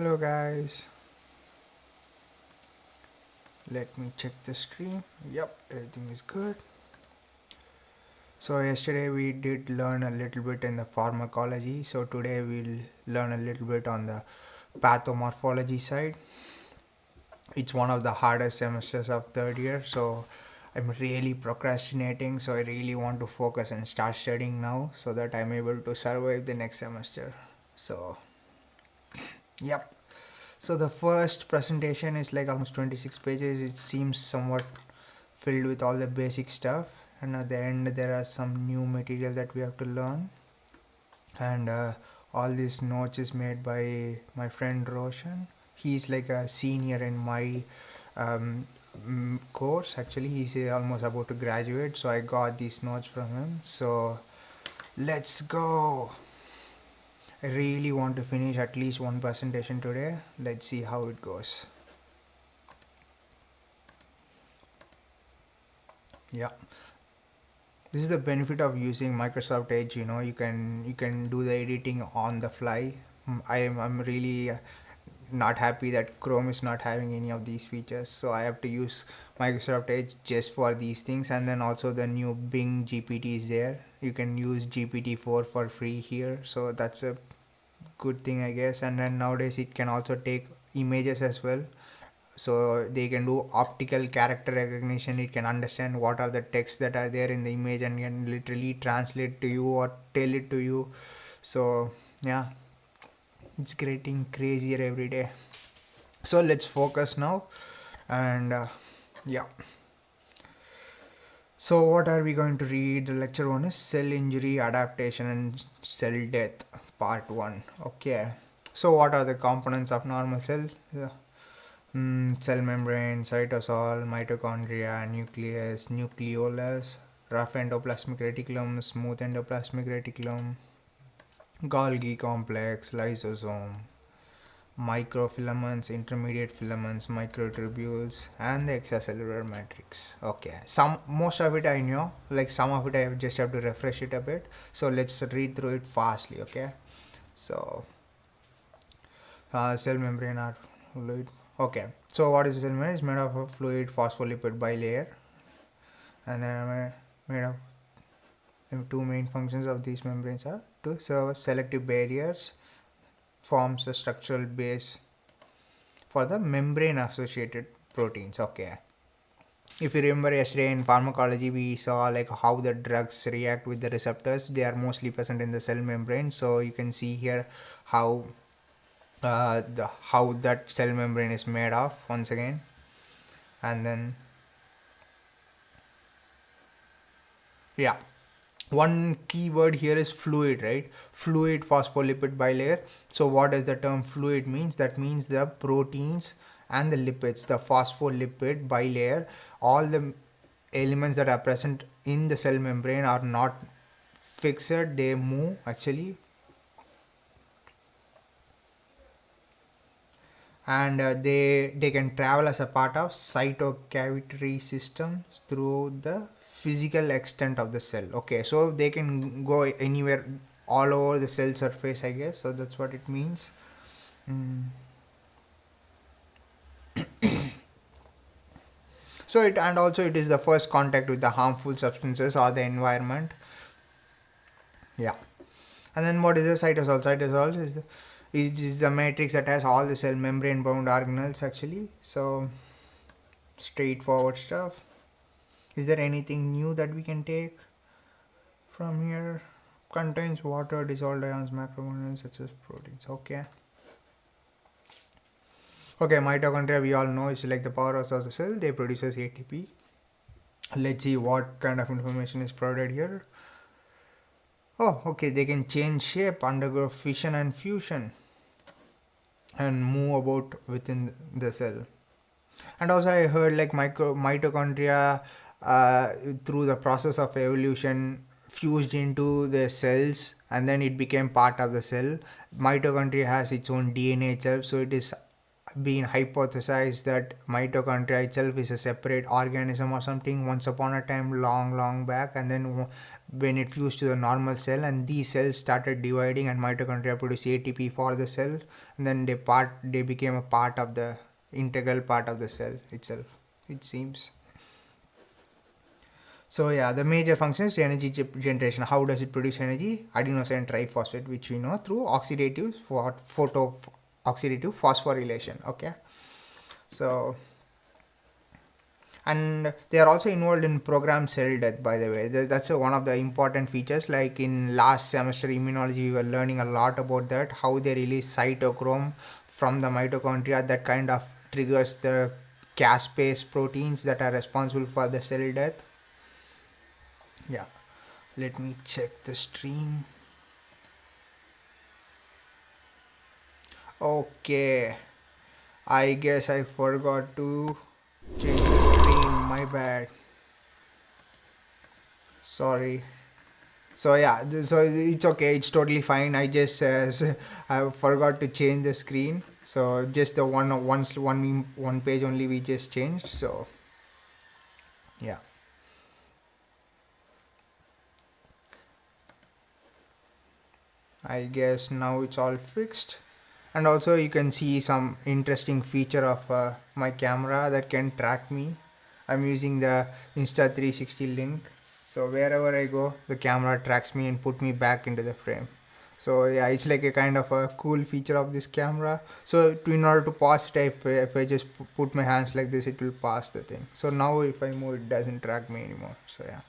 Hello guys, let me check the stream. Yep, everything is good. So yesterday we did learn a little bit in the pharmacology. So today we'll learn a little bit on the pathomorphology side. It's one of the hardest semesters of third year. So I'm really procrastinating. So I really want to focus and start studying now so that I'm able to survive the next semester. So yep. So the first presentation is like almost 26 pages. It seems somewhat filled with all the basic stuff, and at the end there are some new material that we have to learn, and all these notes is made by my friend Roshan. He's like a senior in my course. Actually, he's almost about to graduate, so I got these notes from him. So let's go. I really want to finish at least one presentation today. Let's see how it goes. Yeah, this is the benefit of using Microsoft Edge. You can do the editing on the fly. I'm really not happy that Chrome is not having any of these features, so I have to use Microsoft Edge just for these things. And then also the new Bing GPT is there. You can use GPT-4 for free here, so that's a good thing, I guess. And then nowadays it can also take images as well, so they can do optical character recognition. It can understand what are the texts that are there in the image and can literally translate to you or tell it to you. So yeah, it's getting crazier every day. So let's focus now. And yeah, so what are we going to read? The lecture 1 is cell injury, adaptation and cell death, part 1. Okay, so what are the components of normal cell? Cell membrane, cytosol, mitochondria, nucleus, nucleolus, rough endoplasmic reticulum, smooth endoplasmic reticulum, Golgi complex, lysosome, microfilaments, intermediate filaments, microtubules, and the extracellular matrix. Okay, most of it I know, like some of it I just have to refresh it a bit. So let's read through it fastly. Okay, so cell membrane are fluid. Okay, so what is a cell membrane? It's made of a fluid phospholipid bilayer, and then made of the two main functions of these membranes are to serve as selective barriers, forms a structural base for the membrane associated proteins. Okay, if you remember yesterday in pharmacology we saw like how the drugs react with the receptors. They are mostly present in the cell membrane, so you can see here how how that cell membrane is made of once again. And then yeah, one key word here is fluid, right? Fluid phospholipid bilayer. So what does the term fluid means? That means the proteins and the lipids, the phospholipid bilayer, all the elements that are present in the cell membrane are not fixed, they move actually. And they can travel as a part of cytocavitary systems through the physical extent of the cell. Okay, so they can go anywhere, all over the cell surface, I guess. So that's what it means. So it, and also it is the first contact with the harmful substances or the environment. Yeah. And then what is the cytosol? Cytosol is the matrix that has all the cell membrane bound organelles actually. So straightforward stuff. Is there anything new that we can take from here? Contains water, dissolved ions, macromolecules such as proteins. Okay. Okay, mitochondria we all know is like the powerhouse of the cell. They produces ATP. Let's see what kind of information is provided here. Oh, okay, they can change shape, undergo fission and fusion, and move about within the cell. And also I heard like mitochondria through the process of evolution fused into the cells, and then it became part of the cell. Mitochondria has its own DNA itself, so it is been hypothesized that mitochondria itself is a separate organism or something once upon a time, long back, and then when it fused to the normal cell, and these cells started dividing, and mitochondria produce ATP for the cell, and then they became a part of the integral part of the cell itself, it seems. So yeah, the major function is energy generation. How does it produce energy? Adenosine triphosphate, which we know through oxidative oxidative phosphorylation. Okay, so, and they are also involved in programmed cell death, by the way. That's one of the important features. Like in last semester immunology, we were learning a lot about that, how they release cytochrome from the mitochondria that kind of triggers the caspase proteins that are responsible for the cell death. Yeah, let me check the stream. Okay, I guess I forgot to change the screen, my bad. Sorry. So yeah, so it's okay, it's totally fine. I just I forgot to change the screen. So just the one page only we just changed. So yeah, I guess now it's all fixed. And also you can see some interesting feature of my camera that can track me. I'm using the Insta360 link, so wherever I go the camera tracks me and put me back into the frame. So yeah, it's like a kind of a cool feature of this camera. So in order to pause it, if I just put my hands like this, it will pause the thing. So now if I move, it doesn't track me anymore. So yeah.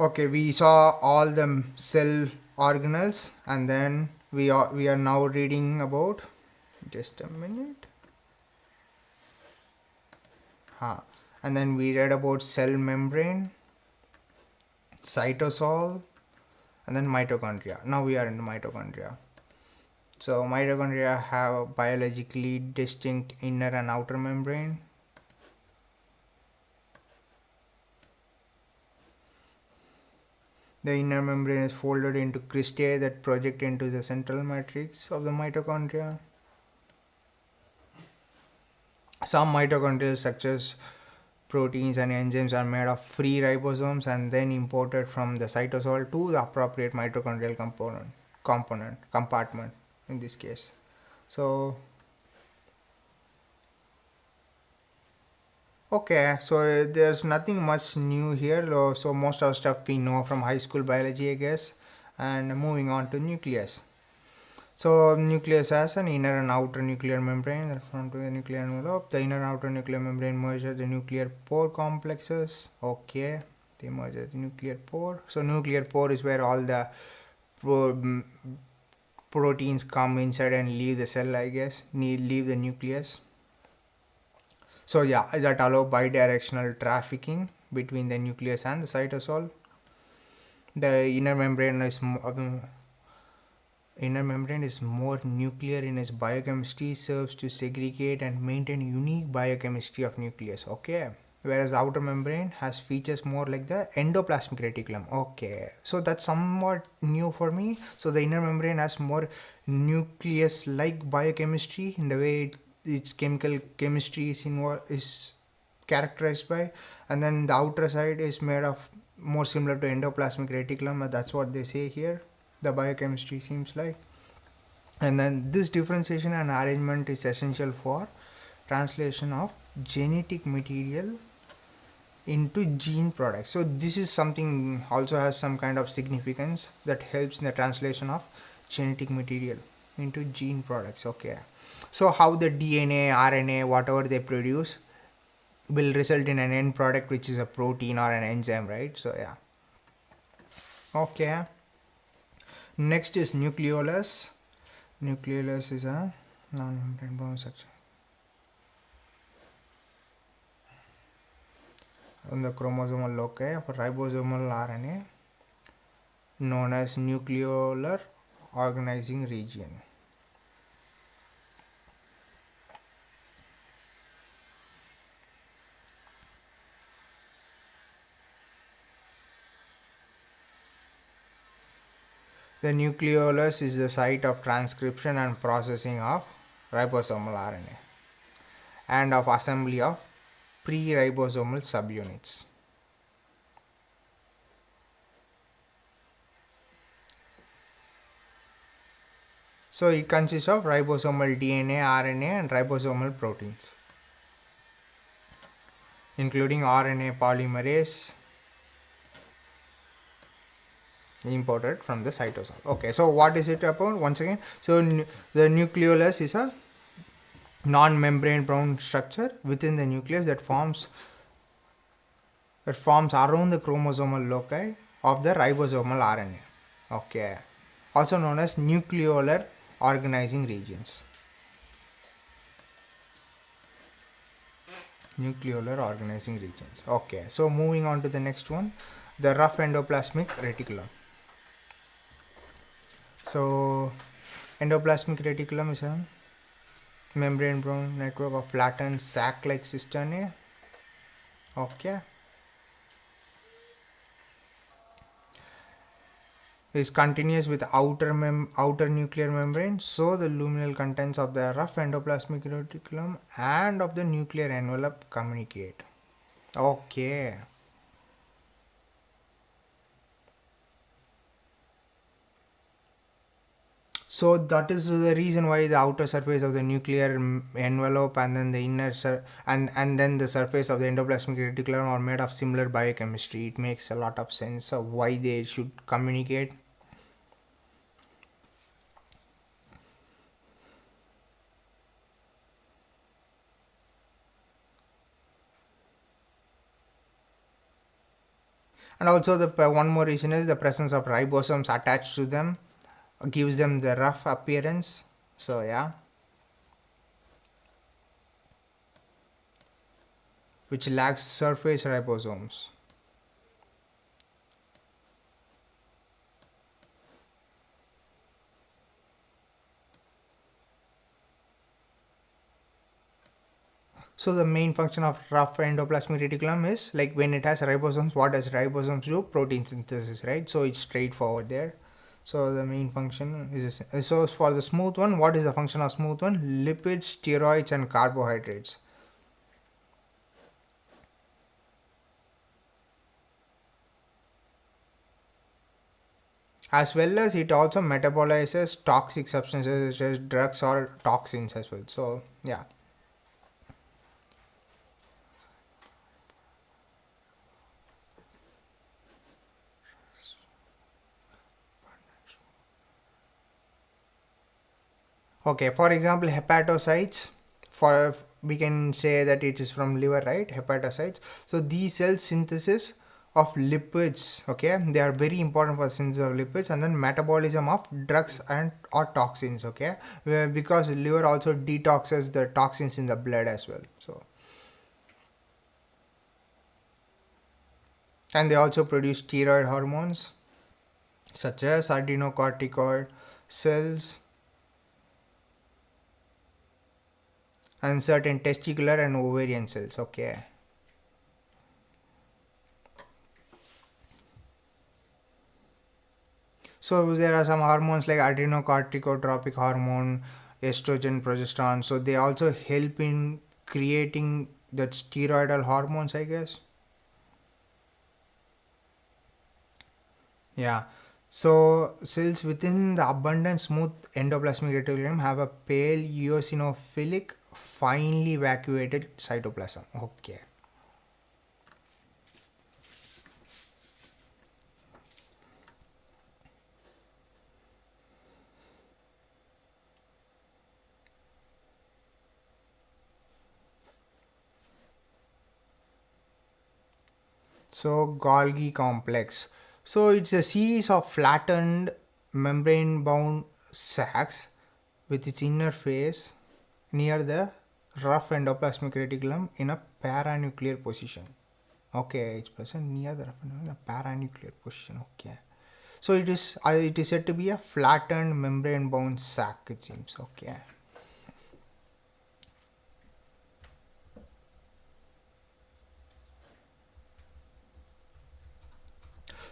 Okay, we saw all the cell organelles, and then we are now reading about, just a minute. And then we read about cell membrane, cytosol, and then mitochondria. Now we are in the mitochondria. So mitochondria have a biologically distinct inner and outer membrane. The inner membrane is folded into cristae that project into the central matrix of the mitochondria. Some mitochondrial structures, proteins and enzymes are made of free ribosomes and then imported from the cytosol to the appropriate mitochondrial compartment in this case. So okay, so there's nothing much new here. So most of the stuff we know from high school biology, I guess. And moving on to nucleus. So nucleus has an inner and outer nuclear membrane that form to the nuclear envelope. The inner and outer nuclear membrane merge the nuclear pore complexes. Okay, they merge the nuclear pore. So nuclear pore is where all the proteins come inside and leave the cell, I guess, leave the nucleus. So yeah, that allow bidirectional trafficking between the nucleus and the cytosol. The inner membrane is more nuclear in its biochemistry, serves to segregate and maintain unique biochemistry of nucleus. Okay, whereas the outer membrane has features more like the endoplasmic reticulum. Okay, so that's somewhat new for me. So the inner membrane has more nucleus like biochemistry in the way its chemical chemistry is characterized by, and then the outer side is made of more similar to endoplasmic reticulum. That's what they say here, the biochemistry seems like. And then this differentiation and arrangement is essential for translation of genetic material into gene products. So this is something also has some kind of significance that helps in the translation of genetic material into gene products. Okay, so how the DNA, RNA, whatever they produce will result in an end product, which is a protein or an enzyme, right? So yeah. Okay, next is nucleolus. Nucleolus is a non-membrane bone structure on the chromosomal loci of a ribosomal RNA known as nucleolar organizing region. The nucleolus is the site of transcription and processing of ribosomal RNA and of assembly of pre-ribosomal subunits. So it consists of ribosomal DNA, RNA and ribosomal proteins, including RNA polymerase imported from the cytosol. Okay, so what is it about? Once again, so the nucleolus is a non-membrane bound structure within the nucleus that forms around the chromosomal loci of the ribosomal RNA. Okay, also known as nucleolar organizing regions. Nucleolar organizing regions. Okay, so moving on to the next one, the rough endoplasmic reticulum. So endoplasmic reticulum is a membrane bound network of flattened sac-like cisternae. Okay, is continuous with outer nuclear membrane, so the luminal contents of the rough endoplasmic reticulum and of the nuclear envelope communicate. Okay, so that is the reason why the outer surface of the nuclear envelope and then the inner and then the surface of the endoplasmic reticulum are made of similar biochemistry. It makes a lot of sense of why they should communicate. And also the one more reason is the presence of ribosomes attached to them gives them the rough appearance. So yeah, which lacks surface ribosomes. So the main function of rough endoplasmic reticulum is like when it has ribosomes, what does ribosomes do? Protein synthesis, right? So it's straightforward there. So the main function is so for the smooth one, what is the function of smooth one? Lipids, steroids and carbohydrates. As well as it also metabolizes toxic substances such as drugs or toxins as well. So yeah. Okay, for example, hepatocytes, for we can say that it is from liver, right? Hepatocytes. So these cells synthesis of lipids, okay, they are very important for synthesis of lipids, and then metabolism of drugs and or toxins, okay, because liver also detoxes the toxins in the blood as well. So and they also produce steroid hormones such as adrenocorticoid cells and certain testicular and ovarian cells. Okay, so there are some hormones like adrenocorticotropic hormone, estrogen, progesterone. So they also help in creating that steroidal hormones, I guess. Yeah. So cells within the abundant smooth endoplasmic reticulum have a pale eosinophilic, finely vacuolated cytoplasm. Okay. So Golgi complex. So it's a series of flattened membrane bound sacs with its inner face near the rough endoplasmic reticulum in a paranuclear position. Okay, it's present near the rough endoplasmic in a paranuclear position. Okay. So it is said to be a flattened membrane bound sac, it seems. Okay.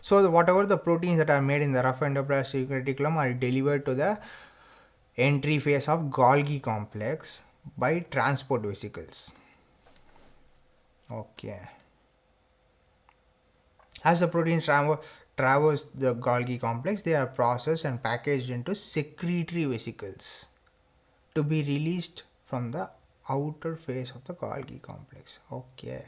So whatever the proteins that are made in the rough endoplasmic reticulum are delivered to the entry phase of Golgi complex by transport vesicles. Okay. As the proteins traverse the Golgi complex, they are processed and packaged into secretory vesicles to be released from the outer phase of the Golgi complex. Okay.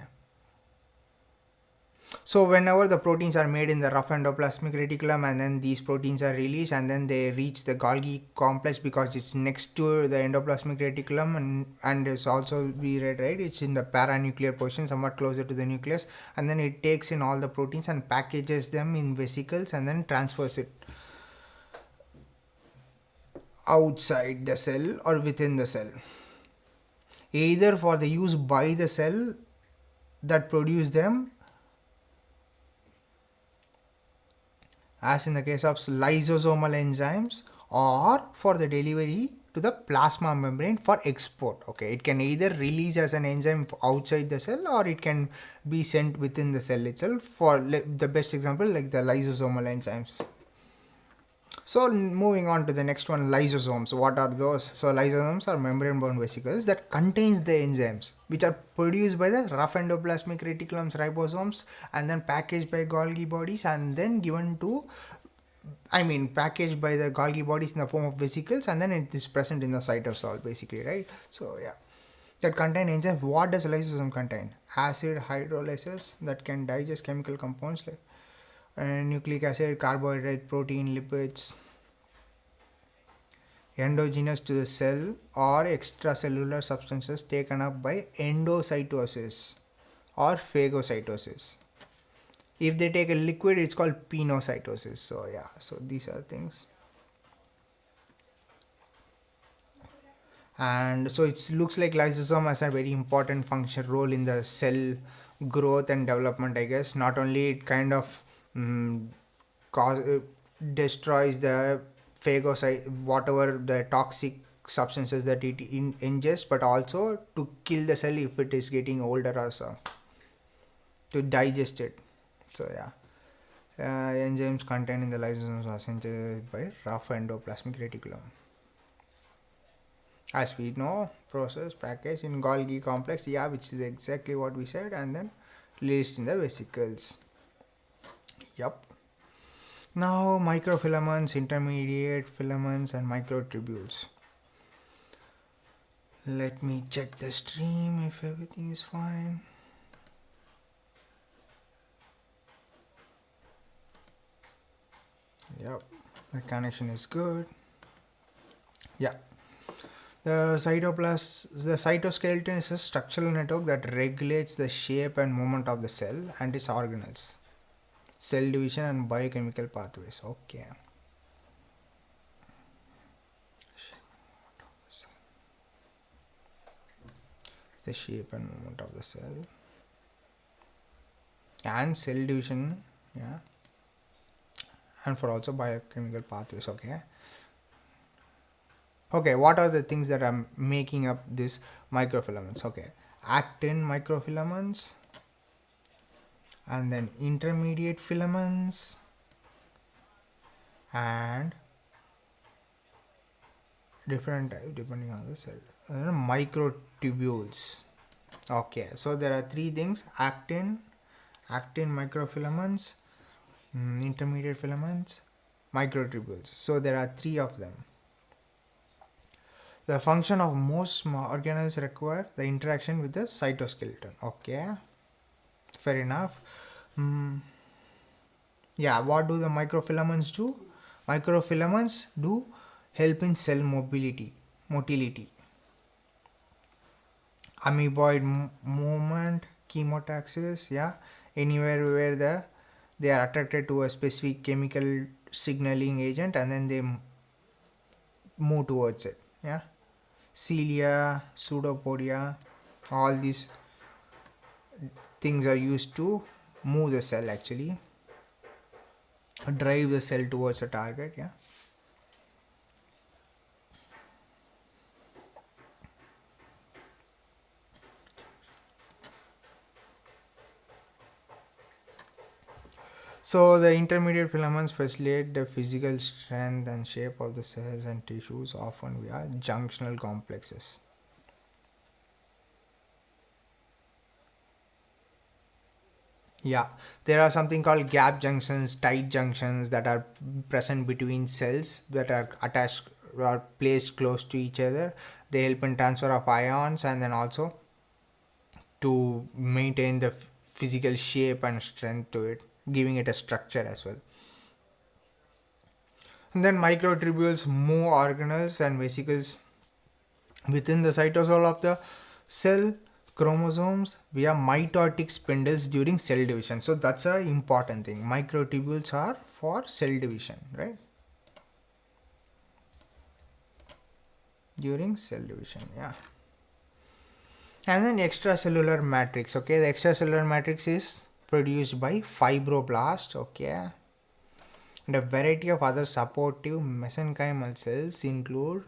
So whenever the proteins are made in the rough endoplasmic reticulum, and then these proteins are released and then they reach the Golgi complex because it's next to the endoplasmic reticulum, and it's also, we read, right, it's in the paranuclear position, somewhat closer to the nucleus, and then it takes in all the proteins and packages them in vesicles and then transfers it outside the cell or within the cell, either for the use by the cell that produce them, as in the case of lysosomal enzymes, or for the delivery to the plasma membrane for export. Okay, it can either release as an enzyme outside the cell, or it can be sent within the cell itself. For the best example, like the lysosomal enzymes. So moving on to the next one, lysosomes. What are those? So lysosomes are membrane-bound vesicles that contains the enzymes which are produced by the rough endoplasmic reticulum's ribosomes and then packaged by Golgi bodies and then given to, packaged by the Golgi bodies in the form of vesicles, and then it is present in the cytosol basically, right? So yeah, that contain enzymes. What does lysosome contain? Acid hydrolysis that can digest chemical compounds like nucleic acid, carbohydrate, protein, lipids, endogenous to the cell, or extracellular substances taken up by endocytosis or phagocytosis. If they take a liquid, it's called pinocytosis. So yeah, so these are things. And so it looks like lysosome has a very important function role in the cell growth and development, I guess. Not only it kind of destroys the phagocyte, whatever the toxic substances that it ingests, but also to kill the cell if it is getting older also, to digest it. So yeah, enzymes contained in the lysosomes are synthesized by rough endoplasmic reticulum. As we know, process package in Golgi complex, yeah, which is exactly what we said, and then released in the vesicles. Yep. Now microfilaments, intermediate filaments, and microtubules. Let me check the stream if everything is fine. Yep, the connection is good. Yeah. The cytoskeleton is a structural network that regulates the shape and movement of the cell and its organelles, cell division and biochemical pathways. Okay. The shape and movement of the cell and cell division, yeah, and for also biochemical pathways. Okay, what are the things that are making up these microfilaments? Okay, actin microfilaments, and then intermediate filaments, and different type depending on the cell, microtubules. Okay, so there are three things: actin microfilaments, intermediate filaments, microtubules. So there are three of them. The function of most organelles require the interaction with the cytoskeleton. Okay, fair enough. Yeah, what do the microfilaments do? Microfilaments do help in cell motility, amoeboid movement, chemotaxis. Yeah, anywhere where they are attracted to a specific chemical signaling agent and then they move towards it. Yeah, cilia, pseudopodia, all these things are used to move the cell, actually drive the cell towards a target. Yeah. So the intermediate filaments facilitate the physical strength and shape of the cells and tissues, often via junctional complexes. Yeah, there are something called gap junctions, tight junctions that are present between cells that are attached or placed close to each other. They help in transfer of ions and then also to maintain the physical shape and strength to it, giving it a structure as well. And then microtubules move organelles and vesicles within the cytosol of the cell chromosomes via mitotic spindles during cell division. So that's a important thing. Microtubules are for cell division, right? During cell division, yeah. And then extracellular matrix. Okay, the extracellular matrix is produced by fibroblast. Okay, and a variety of other supportive mesenchymal cells include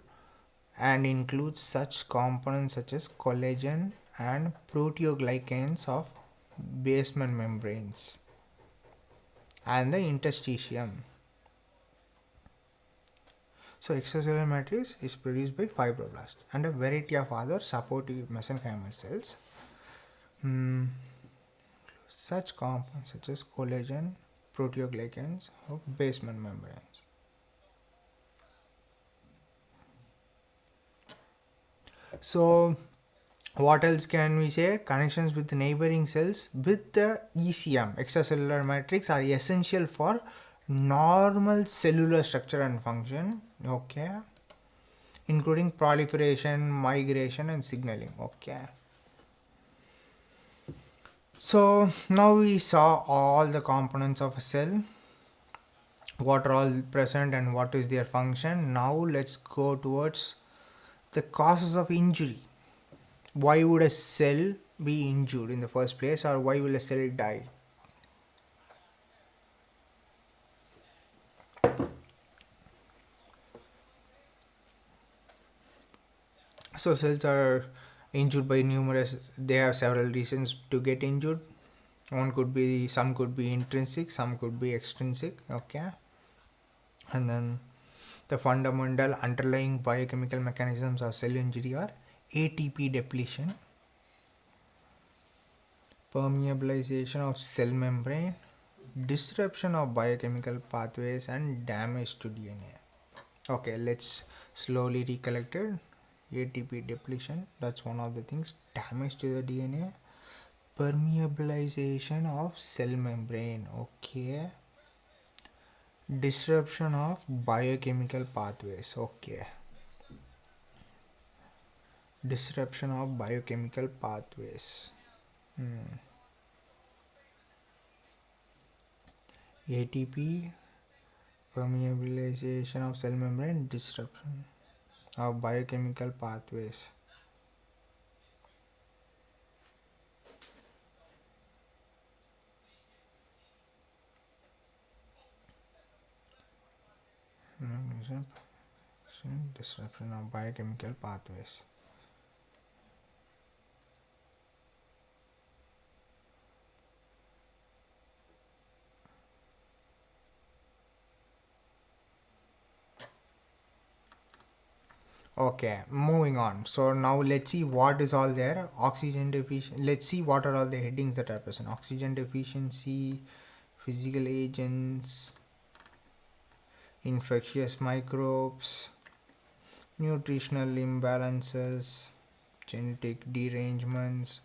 such components such as collagen and proteoglycans of basement membranes and the interstitium. So extracellular matrix is produced by fibroblast and a variety of other supportive mesenchymal cells. Such compounds such as collagen, proteoglycans of basement membranes. So what else can we say? Connections with neighboring cells with the ECM, extracellular matrix, are essential for normal cellular structure and function. Okay, including proliferation, migration, and signaling. Okay. So now we saw all the components of a cell, what are all present and what is their function. Now let's go towards the causes of injury. Why would a cell be injured in the first place, or why will a cell die? So cells are injured by numerous, they have several reasons to get injured. Some could be intrinsic, some could be extrinsic. Okay, and then the fundamental underlying biochemical mechanisms of cell injury are ATP depletion, permeabilization of cell membrane, disruption of biochemical pathways, and damage to DNA. Okay, let's slowly recollect it. ATP depletion, that's one of the things. Damage to the DNA, permeabilization of cell membrane. Okay, disruption of biochemical pathways. Okay, disruption of biochemical pathways. ATP, permeabilization of cell membrane, disruption of biochemical pathways. Disruption of biochemical pathways. Okay, moving on. So now let's see what is all there. Oxygen deficiency. Let's see what are all the headings that are present. Oxygen deficiency, physical agents, infectious microbes, nutritional imbalances, genetic derangements,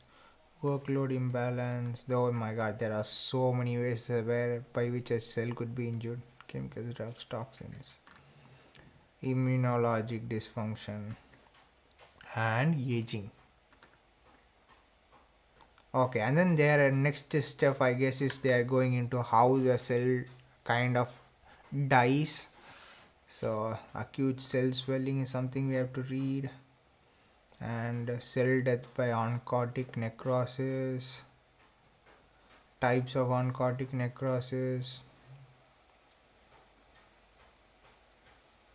workload imbalance. Oh my god, there are so many ways where by which a cell could be injured. Chemicals, drugs, toxins, immunologic dysfunction, and aging. Okay, and then their next step, I guess, is they are going into how the cell kind of dies. So acute cell swelling is something we have to read, and cell death by oncotic necrosis, types of oncotic necrosis,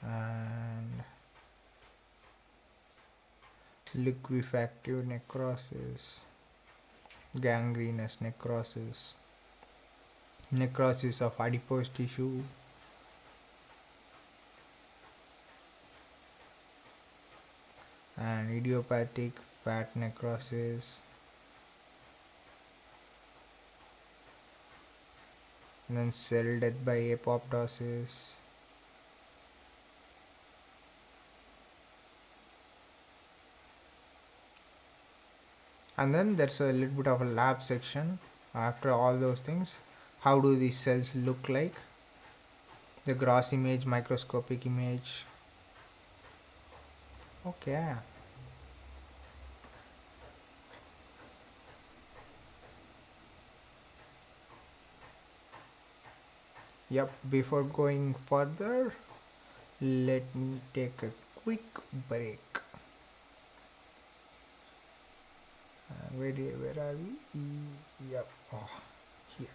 and liquefactive necrosis, gangrenous necrosis. necrosis of adipose tissue, and idiopathic fat necrosis, and then cell death by apoptosis, and then there's a little bit of a lab section. After all those things, how do these cells look like? The gross image, microscopic image. Okay. Yep, before going further, let me take a quick break. Where are we? Yep. Oh, here.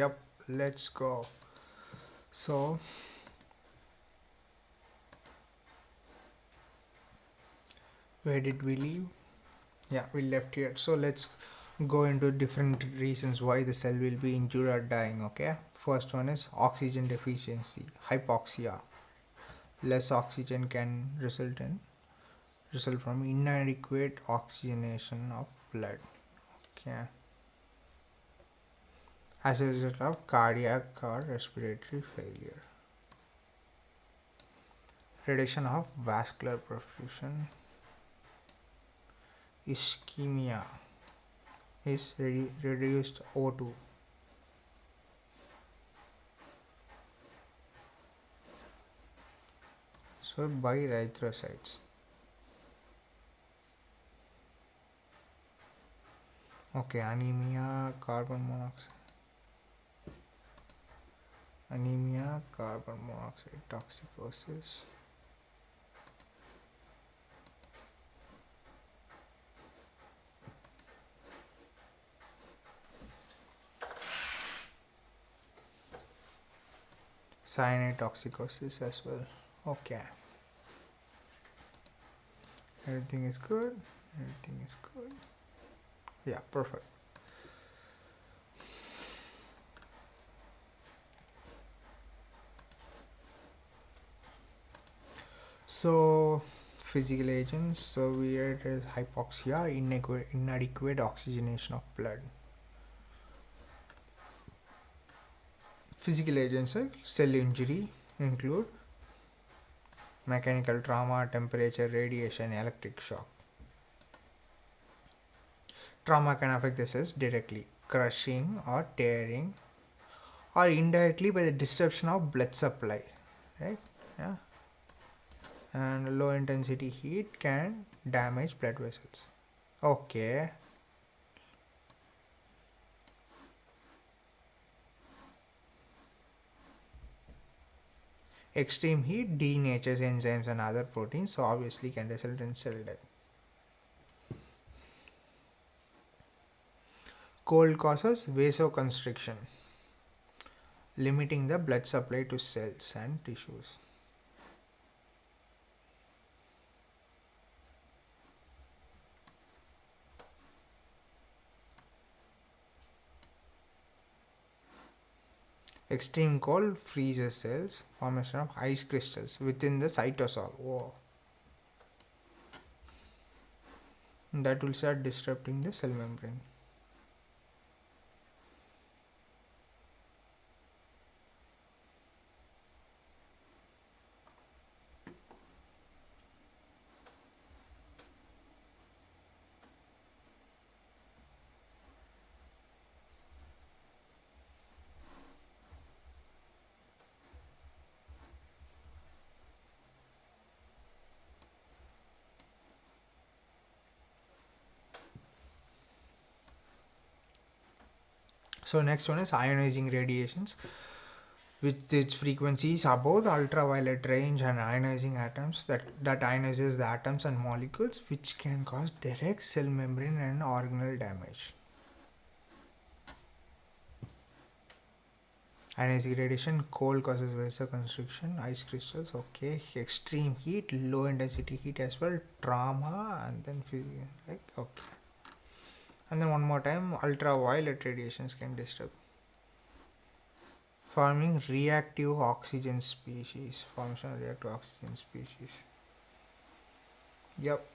Yep, let's go. So where did we leave? Yeah, we left here. So let's go into different reasons why the cell will be injured or dying. Okay, first one is oxygen deficiency, hypoxia. Less oxygen can result from inadequate oxygenation of blood. Okay, as a result of cardiac or respiratory failure. Reduction of vascular perfusion. Ischemia is reduced O2. So by erythrocytes. Okay, anemia, carbon monoxide toxicosis. Cyanide toxicosis as well. Okay, everything is good. Everything is good. Yeah, perfect. So physical agents. So we had hypoxia, inadequate oxygenation of blood. Physical agents like cell injury include mechanical trauma, temperature, radiation, electric shock. Trauma can affect the cells directly, crushing or tearing, or indirectly by the disruption of blood supply, right? Yeah. And low intensity heat can damage blood vessels. Okay. Extreme heat denatures enzymes and other proteins, so obviously can result in cell death. Cold causes vasoconstriction, limiting the blood supply to cells and tissues. Extreme cold freezes cells, formation of ice crystals within the cytosol. Whoa. That will start disrupting the cell membrane. So next one is ionizing radiations, with its frequencies above the ultraviolet range and ionizing atoms that ionizes the atoms and molecules, which can cause direct cell membrane and organelle damage. Ionizing radiation, cold causes vasoconstriction, ice crystals. Okay, extreme heat, low intensity heat as well, trauma, and then physical. Like okay, and then one more time, ultraviolet radiations can disturb. Forming reactive oxygen species. Formation of reactive oxygen species. Yep.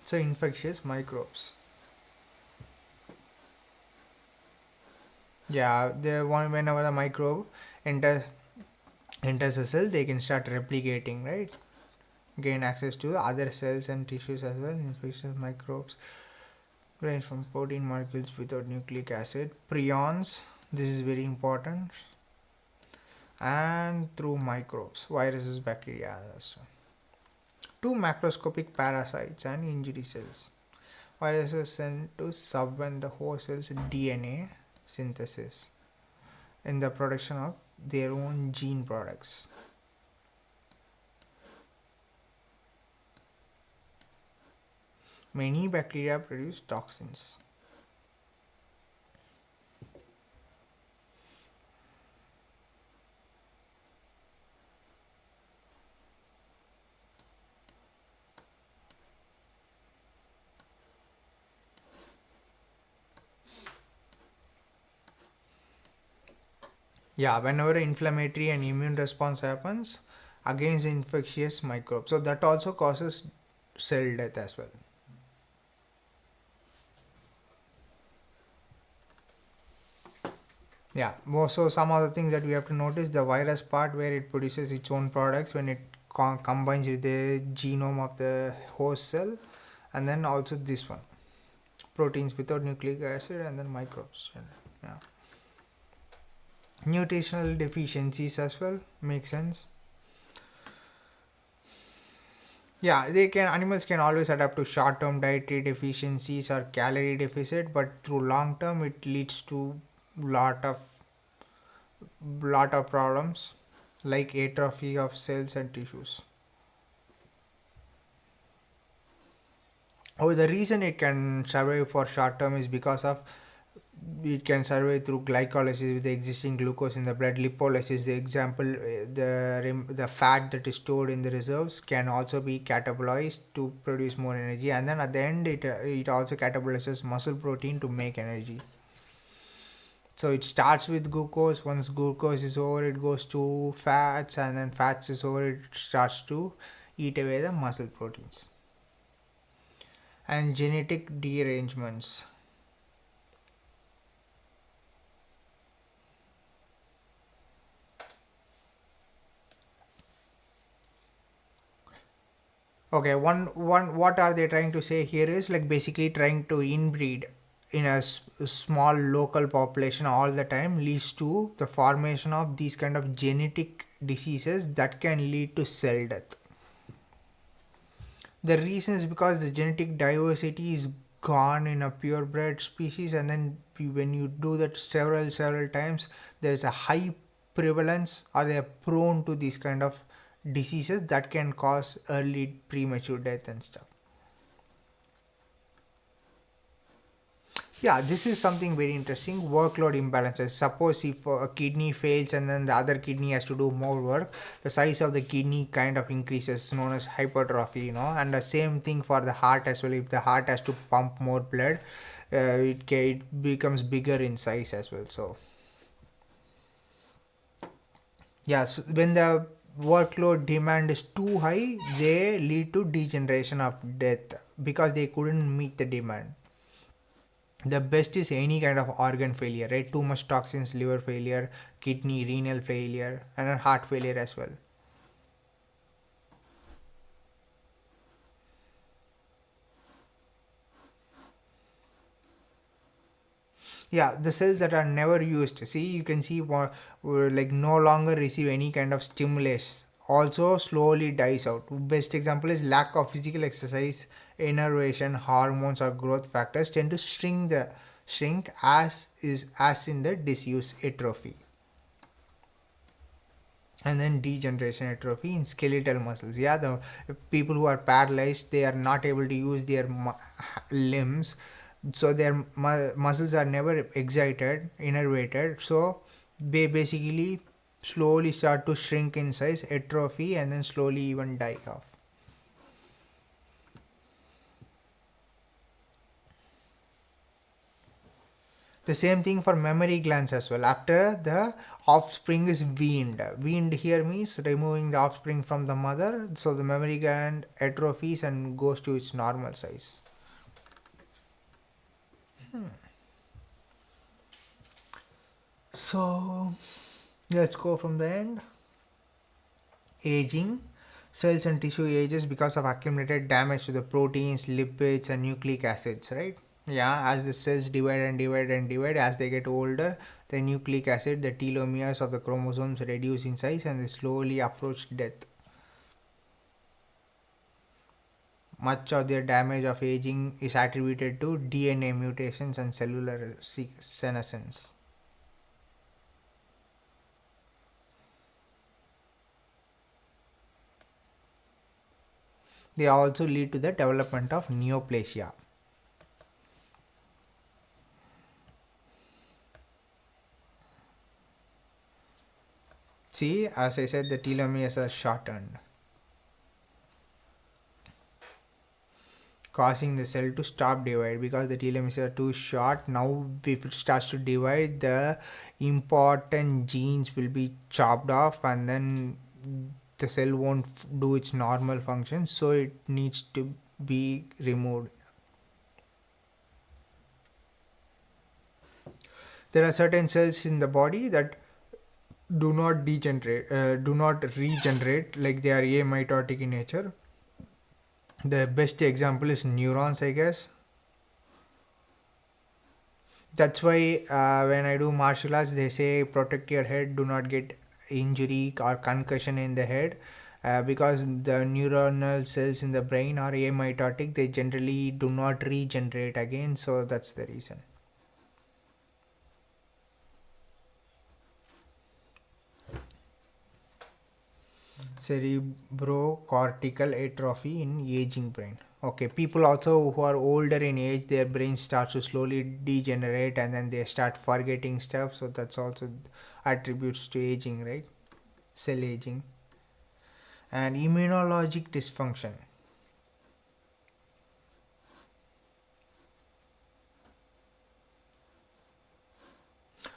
So infectious microbes. Yeah, the one whenever the microbe enters a cell, they can start replicating, right? Gain access to the other cells and tissues as well. Infectious microbes range from protein molecules without nucleic acid, prions. This is very important. And through microbes, viruses, bacteria, to macroscopic parasites and injury cells. Viruses sent to subvent the host cell's DNA synthesis in the production of their own gene products. Many bacteria produce toxins. Yeah, whenever inflammatory and immune response happens against infectious microbes, so that also causes cell death as well. Yeah, so some other things that we have to notice: the virus part, where it produces its own products when it combines with the genome of the host cell, and then also this one, proteins without nucleic acid, and then microbes. Yeah, nutritional deficiencies as well make sense. Yeah, animals can always adapt to short-term dietary deficiencies or calorie deficit, but through long term it leads to lot of problems like atrophy of cells and tissues. Oh, the reason it can survive for short term is because of it can survive through glycolysis with the existing glucose in the blood. Lipolysis, the example, the fat that is stored in the reserves can also be catabolized to produce more energy, and then at the end it also catabolizes muscle protein to make energy. So it starts with glucose. Once glucose is over, it goes to fats, and then fats is over, it starts to eat away the muscle proteins. And genetic derangements. Okay, one what are they trying to say here is like basically trying to inbreed in a small local population all the time leads to the formation of these kind of genetic diseases that can lead to cell death. The reason is because the genetic diversity is gone in a purebred species, and then when you do that several times, there is a high prevalence, or they are prone to these kind of diseases that can cause early premature death and stuff. Yeah, this is something very interesting. Workload imbalances. Suppose if a kidney fails and then the other kidney has to do more work, the size of the kidney kind of increases, known as hypertrophy, and the same thing for the heart as well. If the heart has to pump more blood, it becomes bigger in size as well. So, yes, when the workload demand is too high, they lead to degeneration of death because they couldn't meet the demand. The best is any kind of organ failure, right? Too much toxins, liver failure, kidney renal failure, and then heart failure as well. Yeah, the cells that are never used, see, you can see like no longer receive any kind of stimulus, also slowly dies out. Best example is lack of physical exercise, innervation, hormones or growth factors tend to shrink as in the disuse atrophy. And then degeneration atrophy in skeletal muscles. Yeah, the people who are paralyzed, they are not able to use their limbs, so their muscles are never excited, innervated, so they basically slowly start to shrink in size, atrophy, and then slowly even die off. The same thing for memory glands as well. After the offspring is weaned here means removing the offspring from the mother, so the memory gland atrophies and goes to its normal size. So let's go from the end. Aging. Cells and tissue ages because of accumulated damage to the proteins, lipids, and nucleic acids, right? Yeah, as the cells divide and divide and divide, as they get older, the nucleic acid, the telomeres of the chromosomes reduce in size and they slowly approach death. Much of their damage of aging is attributed to DNA mutations and cellular senescence. They also lead to the development of neoplasia. See, as I said, the telomeres are shortened. causing the cell to stop divide because the telomeres are too short. Now if it starts to divide, the important genes will be chopped off, and then the cell won't do its normal function, so it needs to be removed. There are certain cells in the body that do not regenerate, like they are amitotic in nature. The best example is neurons, I guess. That's why when I do martial arts, they say protect your head, do not get injury or concussion in the head, because the neuronal cells in the brain are amitotic. They generally do not regenerate again, so that's the reason. Cerebrocortical atrophy in aging brain. Okay, people also who are older in age, their brain starts to slowly degenerate and then they start forgetting stuff, so that's also attributes to aging, right? Cell aging. And immunologic dysfunction.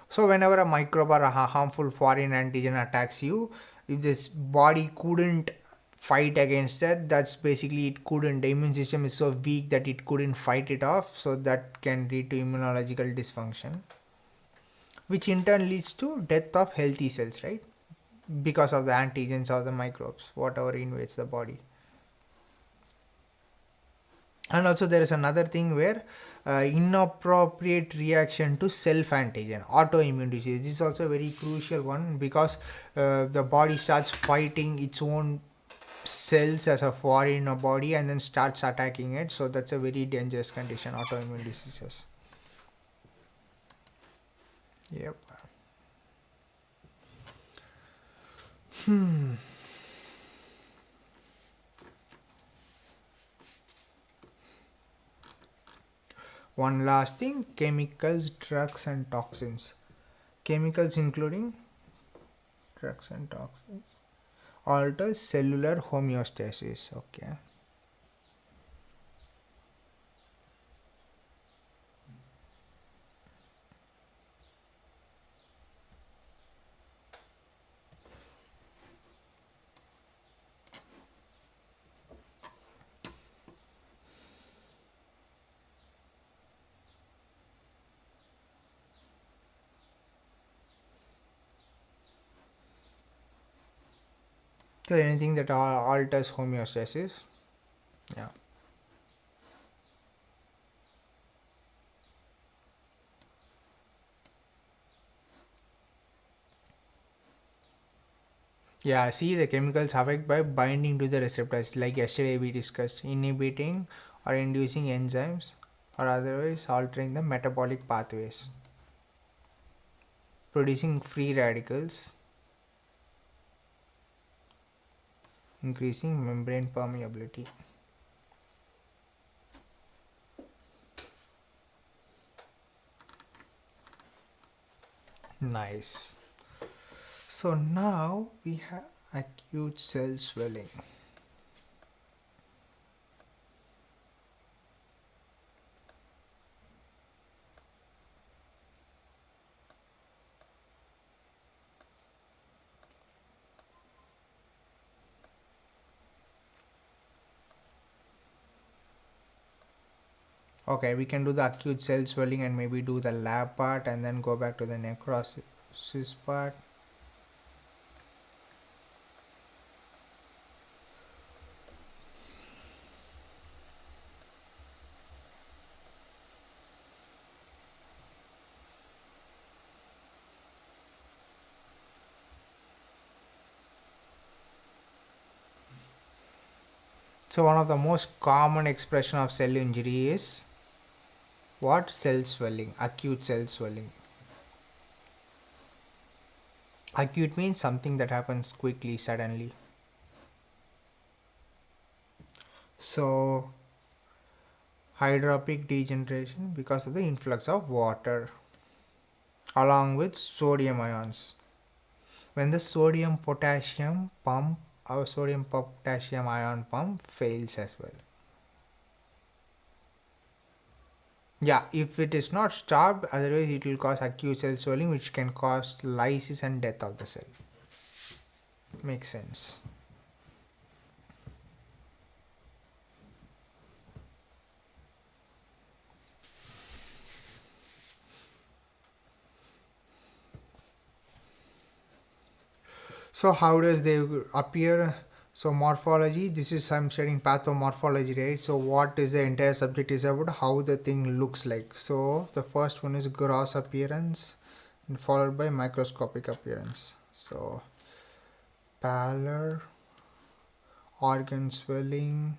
So whenever a microbe or a harmful foreign antigen attacks you, if this body couldn't fight against that, that's basically it couldn't, the immune system is so weak that it couldn't fight it off, so that can lead to immunological dysfunction, which in turn leads to death of healthy cells, right? Because of the antigens or the microbes, whatever invades the body. And also there is another thing where inappropriate reaction to self antigen, autoimmune disease. This is also a very crucial one because the body starts fighting its own cells as a foreign body and then starts attacking it, so that's a very dangerous condition, autoimmune diseases. Yep. One last thing, chemicals, drugs and toxins. Chemicals including drugs and toxins alters cellular homeostasis. Okay. So anything that alters homeostasis. Yeah. Yeah, see, the chemicals affect by binding to the receptors, like yesterday we discussed, inhibiting or inducing enzymes or otherwise altering the metabolic pathways, producing free radicals, increasing membrane permeability. Nice. So now we have acute cell swelling. Okay, we can do the acute cell swelling and maybe do the lab part and then go back to the necrosis part. So one of the most common expression of cell injury is what? Cell swelling, acute cell swelling. Acute means something that happens quickly, suddenly. So hydropic degeneration because of the influx of water along with sodium ions. When the sodium potassium pump, our sodium potassium ion pump fails as well. Yeah, if it is not starved, otherwise it will cause acute cell swelling, which can cause lysis and death of the cell. Makes sense. So how does they appear? So morphology, this is I'm studying pathomorphology, right? So what is the entire subject is about how the thing looks like. So the first one is gross appearance and followed by microscopic appearance. So pallor, organ swelling,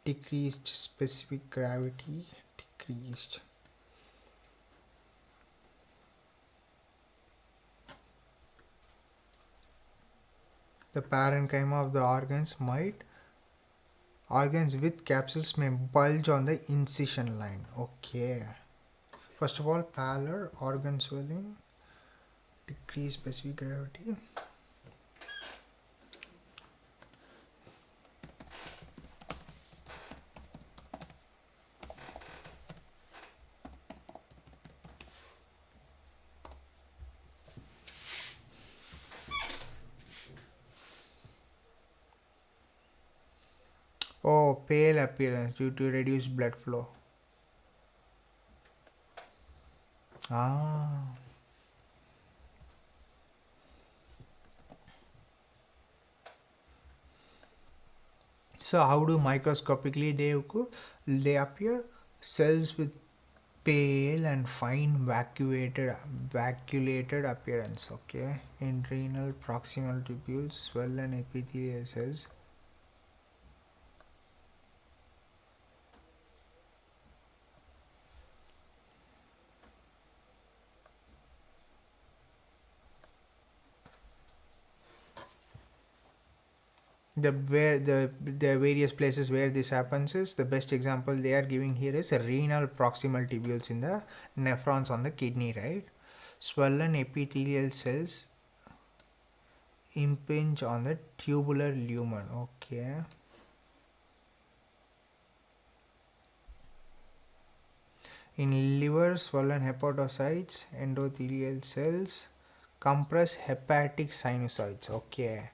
decreased specific gravity, decreased. The parenchyma of the organs with capsules may bulge on the incision line. Okay. First of all, pallor, organ swelling, decreased specific gravity. Oh, pale appearance due to reduced blood flow. Ah. So how do microscopically they appear? Cells with pale and fine vacuolated appearance. Okay, in renal proximal tubules, swollen epithelial cells. The various places where this happens is the best example they are giving here is renal proximal tubules in the nephrons on the kidney, right? Swollen epithelial cells impinge on the tubular lumen. Okay. In liver, swollen hepatocytes, endothelial cells compress hepatic sinusoids. Okay.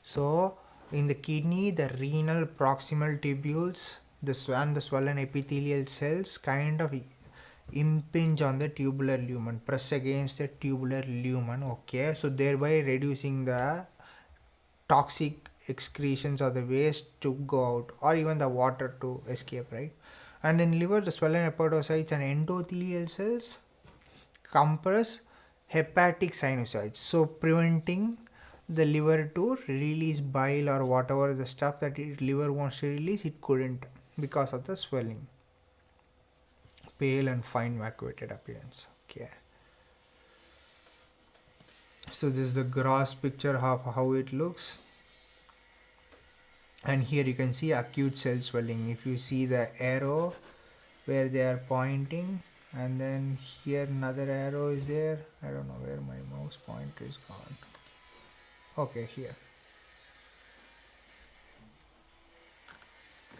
So in the kidney, the renal proximal tubules, the swollen epithelial cells kind of impinge on the tubular lumen, press against the tubular lumen. Okay. So thereby reducing the toxic excretions or the waste to go out, or even the water to escape, right? And in liver, the swollen hepatocytes and endothelial cells compress hepatic sinusoids, so preventing the liver to release bile or whatever the stuff that liver wants to release, it couldn't because of the swelling. Pale and fine vacuolated appearance. Okay. So this is the gross picture of how it looks. And here you can see acute cell swelling. If you see the arrow where they are pointing, and then here another arrow is there. I don't know where my mouse pointer is gone. Okay, here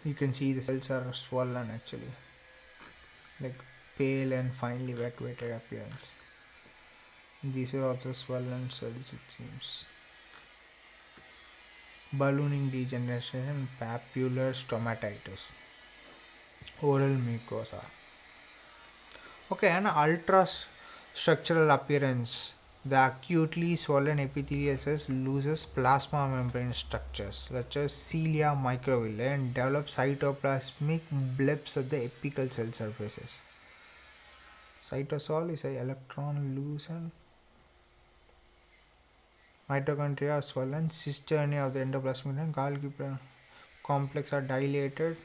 you can see the cells are swollen actually, like pale and finely vacuolated appearance. These are also swollen cells, it seems. Ballooning degeneration, papular stomatitis, oral mucosa. Okay, and ultra structural appearance. The acutely swollen epithelial cells loses plasma membrane structures such as cilia microvilli and develop cytoplasmic blips at the apical cell surfaces. Cytosol is an electron loosened. Mitochondria are swollen. Cisternae of the endoplasmic and Golgi complex are dilated.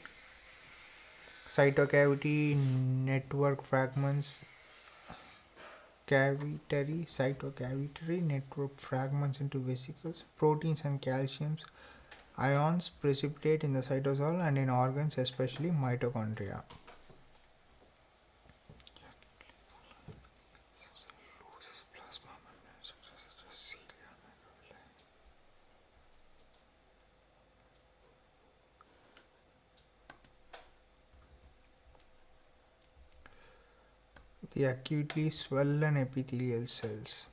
Cytocavity network fragments, cytocavitary network fragments into vesicles. Proteins and calcium ions precipitate in the cytosol and in organs, especially mitochondria. the acutely swollen epithelial cells.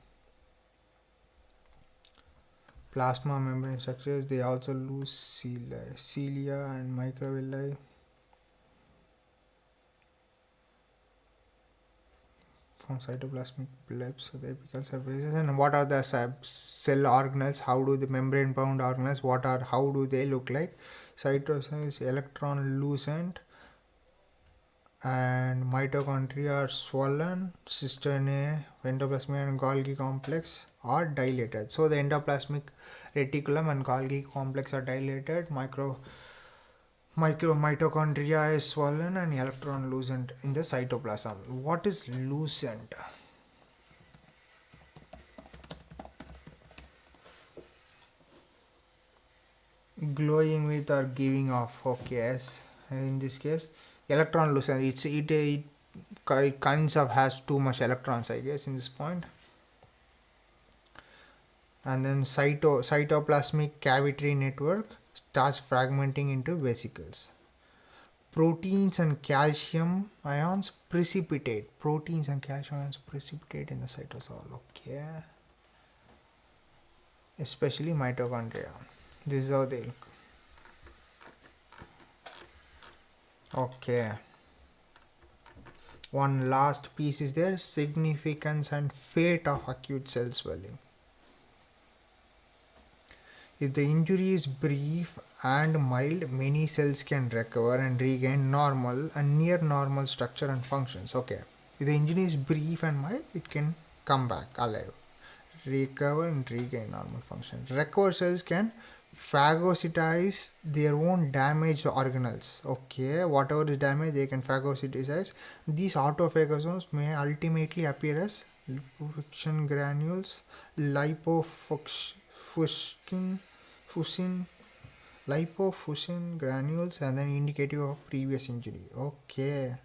Plasma membrane structures, they also lose cilia and microvilli. From cytoplasmic blebs, so the apical surfaces. And what are the cell organelles? How do the membrane bound organelles, how do they look like? Cytosol electron lucent, and mitochondria are swollen. Cisternae, endoplasmic and Golgi complex are dilated. So the endoplasmic reticulum and Golgi complex are dilated. Mitochondria is swollen and electron lucent in the cytoplasm. What is lucent? Glowing with or giving off. Okay, yes. In this case, electron lucent. It kinds of has too much electrons, I guess, in this point. And then cytoplasmic cavitary network starts fragmenting into vesicles. Proteins and calcium ions precipitate. Proteins and calcium ions precipitate in the cytosol. Okay. Especially mitochondria. This is how they look. Okay. One last piece is there. Significance and fate of acute cell swelling. If the injury is brief and mild, many cells can recover and regain normal and near normal structure and functions. Okay. If the injury is brief and mild, it can come back alive, recover and regain normal function. Recovered cells can phagocytize their own damaged organelles. Okay, whatever is damaged, they can phagocytize. These autophagosomes may ultimately appear as lipofusin granules, lipofusin granules, and then indicative of previous injury. Okay.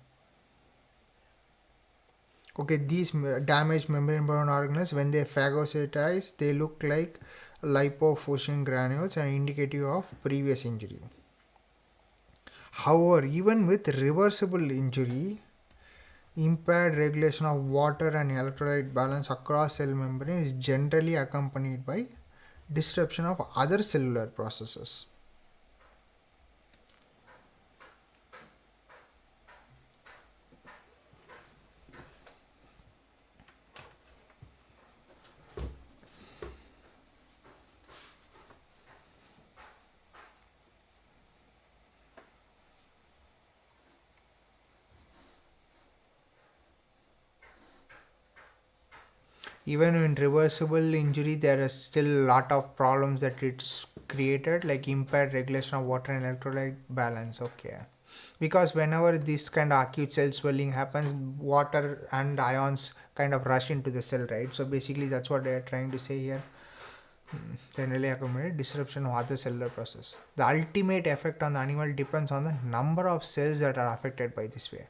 Okay, these damaged membrane-bound organelles, when they phagocytize, they look like lipofusin granules and indicative of previous injury. However, even with reversible injury, impaired regulation of water and electrolyte balance across cell membrane is generally accompanied by disruption of other cellular processes. Even in reversible injury, there is still a lot of problems that it's created, like impaired regulation of water and electrolyte balance. Okay, because whenever this kind of acute cell swelling happens, water and ions kind of rush into the cell, right? So basically that's what they're trying to say here. Generally accumulated disruption of other cellular process. The ultimate effect on the animal depends on the number of cells that are affected by this way,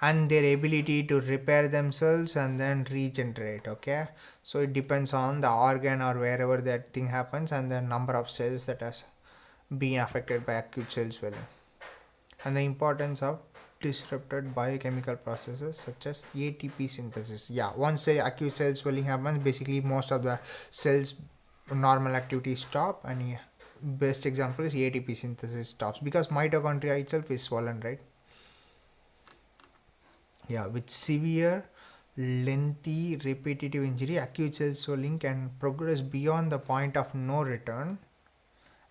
and their ability to repair themselves and then regenerate. Okay, so it depends on the organ or wherever that thing happens and the number of cells that has been affected by acute cell swelling, and the importance of disrupted biochemical processes such as ATP synthesis. Yeah, once acute cell swelling happens, basically most of the cells normal activity stop, and best example is ATP synthesis stops because mitochondria itself is swollen, right? Yeah, with severe, lengthy, repetitive injury, acute cell swelling can progress beyond the point of no return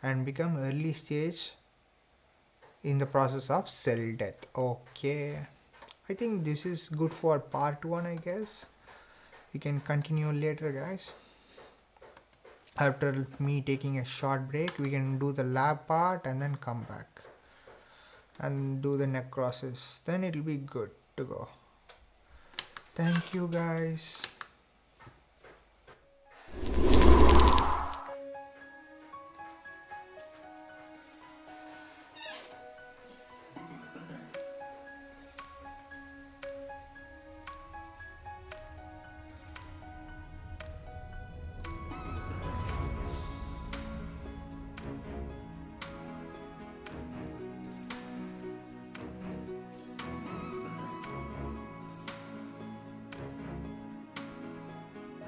and become early stage in the process of cell death. Okay, I think this is good for part 1, I guess. We can continue later, guys. After me taking a short break, we can do the lab part and then come back and do the necrosis. Then it will be good to go. Thank you, guys.